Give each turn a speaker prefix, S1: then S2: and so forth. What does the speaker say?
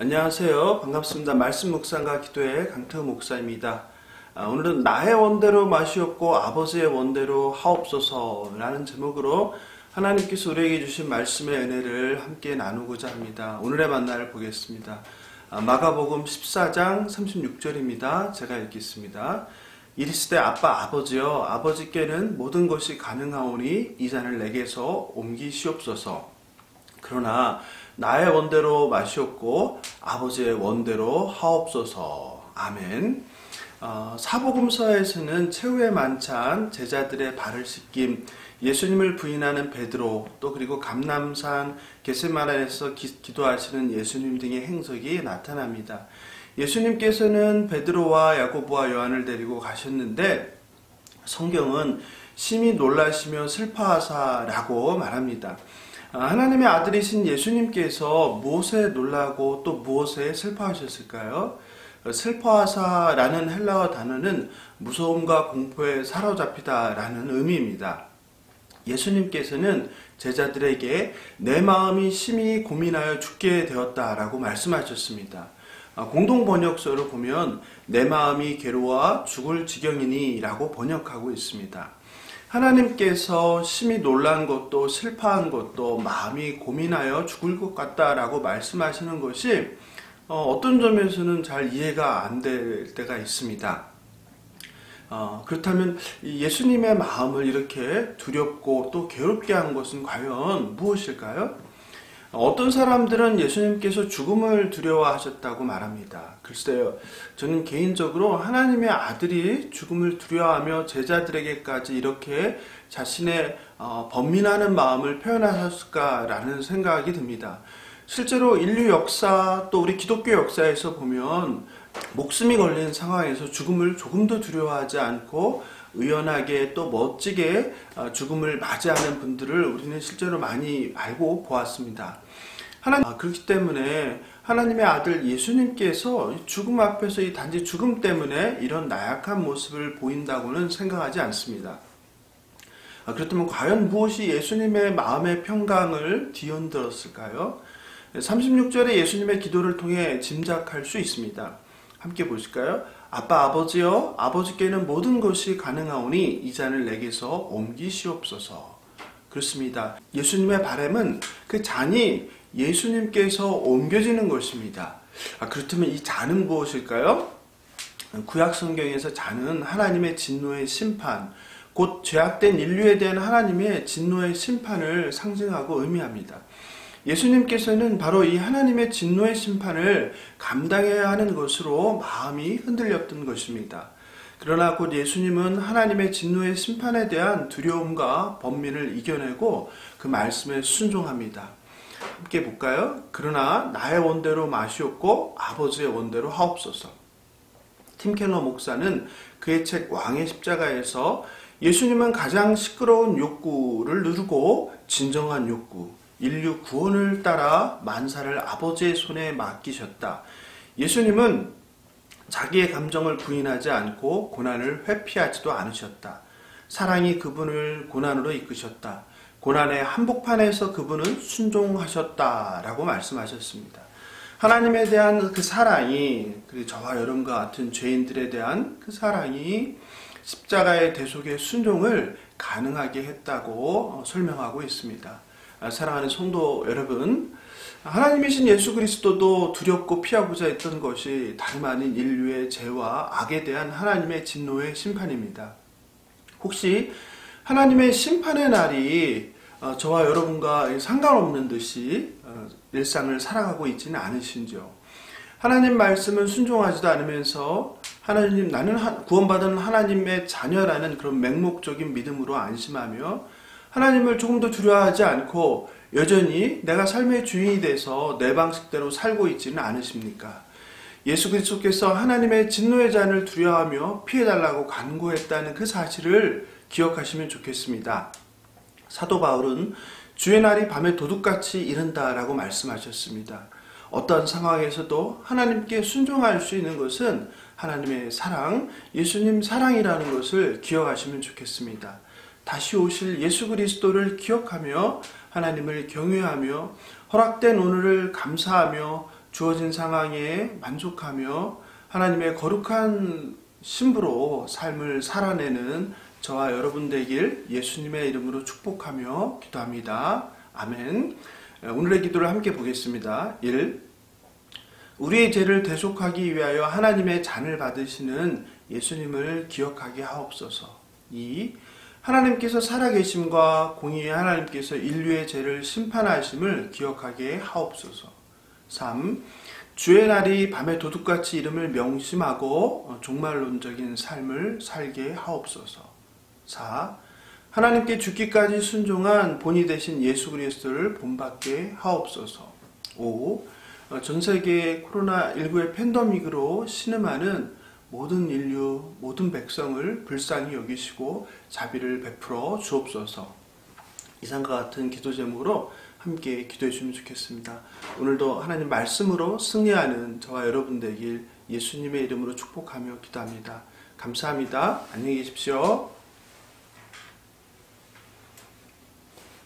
S1: 안녕하세요. 반갑습니다. 말씀 묵상과 기도의 강태우 목사입니다. 오늘은 나의 원대로 마시옵고 아버지의 원대로 하옵소서라는 제목으로 하나님께서 우리에게 주신 말씀의 은혜를 함께 나누고자 합니다. 오늘의 만나를 보겠습니다. 마가복음 14장 36절입니다. 제가 읽겠습니다. 이르시되 아빠 아버지여 아버지께는 모든 것이 가능하오니 이 잔을 내게서 옮기시옵소서. 그러나 나의 원대로 마시옵고 아버지의 원대로 하옵소서. 아멘. 사복음서에서는 최후의 만찬, 제자들의 발을 씻김, 예수님을 부인하는 베드로, 또 그리고 감람산 겟세마네에서 기도하시는 예수님 등의 행적이 나타납니다. 예수님께서는 베드로와 야고보와 요한을 데리고 가셨는데 성경은 심히 놀라시며 슬퍼하사라고 말합니다. 하나님의 아들이신 예수님께서 무엇에 놀라고 또 무엇에 슬퍼하셨을까요? 슬퍼하사라는 헬라어 단어는 무서움과 공포에 사로잡히다라는 의미입니다. 예수님께서는 제자들에게 내 마음이 심히 고민하여 죽게 되었다라고 말씀하셨습니다. 공동 번역서를 보면 내 마음이 괴로워 죽을 지경이니 라고 번역하고 있습니다. 하나님께서 심히 놀란 것도 슬퍼한 것도 마음이 고민하여 죽을 것 같다라고 말씀하시는 것이 어떤 점에서는 잘 이해가 안 될 때가 있습니다. 그렇다면 예수님의 마음을 이렇게 두렵고 또 괴롭게 한 것은 과연 무엇일까요? 어떤 사람들은 예수님께서 죽음을 두려워하셨다고 말합니다. 글쎄요, 저는 개인적으로 하나님의 아들이 죽음을 두려워하며 제자들에게까지 이렇게 자신의 번민하는 마음을 표현하셨을까라는 생각이 듭니다. 실제로 인류 역사 또 우리 기독교 역사에서 보면 목숨이 걸린 상황에서 죽음을 조금도 두려워하지 않고 의연하게 또 멋지게 죽음을 맞이하는 분들을 우리는 실제로 많이 알고 보았습니다. 그렇기 때문에 하나님의 아들 예수님께서 죽음 앞에서 이 단지 죽음 때문에 이런 나약한 모습을 보인다고는 생각하지 않습니다. 그렇다면 과연 무엇이 예수님의 마음의 평강을 뒤흔들었을까요? 36절에 예수님의 기도를 통해 짐작할 수 있습니다. 함께 보실까요? 아빠 아버지여 아버지께는 모든 것이 가능하오니 이 잔을 내게서 옮기시옵소서. 그렇습니다. 예수님의 바람은 그 잔이 예수님께서 옮겨지는 것입니다. 그렇다면 이 잔은 무엇일까요? 구약 성경에서 잔은 하나님의 진노의 심판, 곧 죄악된 인류에 대한 하나님의 진노의 심판을 상징하고 의미합니다. 예수님께서는 바로 이 하나님의 진노의 심판을 감당해야 하는 것으로 마음이 흔들렸던 것입니다. 그러나 곧 예수님은 하나님의 진노의 심판에 대한 두려움과 번민을 이겨내고 그 말씀에 순종합니다. 함께 볼까요? 그러나 나의 원대로 마시옵고 아버지의 원대로 하옵소서. 팀 켈러 목사는 그의 책 왕의 십자가에서 예수님은 가장 시끄러운 욕구를 누르고 진정한 욕구, 인류 구원을 따라 만사를 아버지의 손에 맡기셨다. 예수님은 자기의 감정을 부인하지 않고 고난을 회피하지도 않으셨다. 사랑이 그분을 고난으로 이끄셨다. 고난의 한복판에서 그분은 순종하셨다라고 말씀하셨습니다. 하나님에 대한 그 사랑이, 그리고 저와 여러분과 같은 죄인들에 대한 그 사랑이 십자가의 대속의 순종을 가능하게 했다고 설명하고 있습니다. 사랑하는 성도 여러분, 하나님이신 예수 그리스도도 두렵고 피하고자 했던 것이 다름 아닌 인류의 죄와 악에 대한 하나님의 진노의 심판입니다. 혹시 하나님의 심판의 날이 저와 여러분과 상관없는 듯이 일상을 살아가고 있지는 않으신지요? 하나님 말씀은 순종하지도 않으면서 나는 구원받은 하나님의 자녀라는 그런 맹목적인 믿음으로 안심하며 하나님을 조금도 두려워하지 않고 여전히 내가 삶의 주인이 돼서 내 방식대로 살고 있지는 않으십니까? 예수 그리스도께서 하나님의 진노의 잔을 두려워하며 피해달라고 간구했다는 그 사실을 기억하시면 좋겠습니다. 사도 바울은 주의 날이 밤에 도둑같이 이른다라고 말씀하셨습니다. 어떤 상황에서도 하나님께 순종할 수 있는 것은 하나님의 사랑, 예수님 사랑이라는 것을 기억하시면 좋겠습니다. 다시 오실 예수 그리스도를 기억하며 하나님을 경외하며 허락된 오늘을 감사하며 주어진 상황에 만족하며 하나님의 거룩한 신부로 삶을 살아내는 저와 여러분 되길 예수님의 이름으로 축복하며 기도합니다. 아멘. 오늘의 기도를 함께 보겠습니다. 1. 우리의 죄를 대속하기 위하여 하나님의 잔을 받으시는 예수님을 기억하게 하옵소서. 2. 하나님께서 살아계심과 공의의 하나님께서 인류의 죄를 심판하심을 기억하게 하옵소서. 3. 주의 날이 밤에 도둑같이 이름을 명심하고 종말론적인 삶을 살게 하옵소서. 4. 하나님께 죽기까지 순종한 본이 되신 예수 그리스도를 본받게 하옵소서. 5. 전세계 코로나19의 팬데믹으로 신음하는 모든 인류, 모든 백성을 불쌍히 여기시고 자비를 베풀어 주옵소서. 이상과 같은 기도 제목으로 함께 기도해 주시면 좋겠습니다. 오늘도 하나님 말씀으로 승리하는 저와 여러분 되길 예수님의 이름으로 축복하며 기도합니다. 감사합니다. 안녕히 계십시오.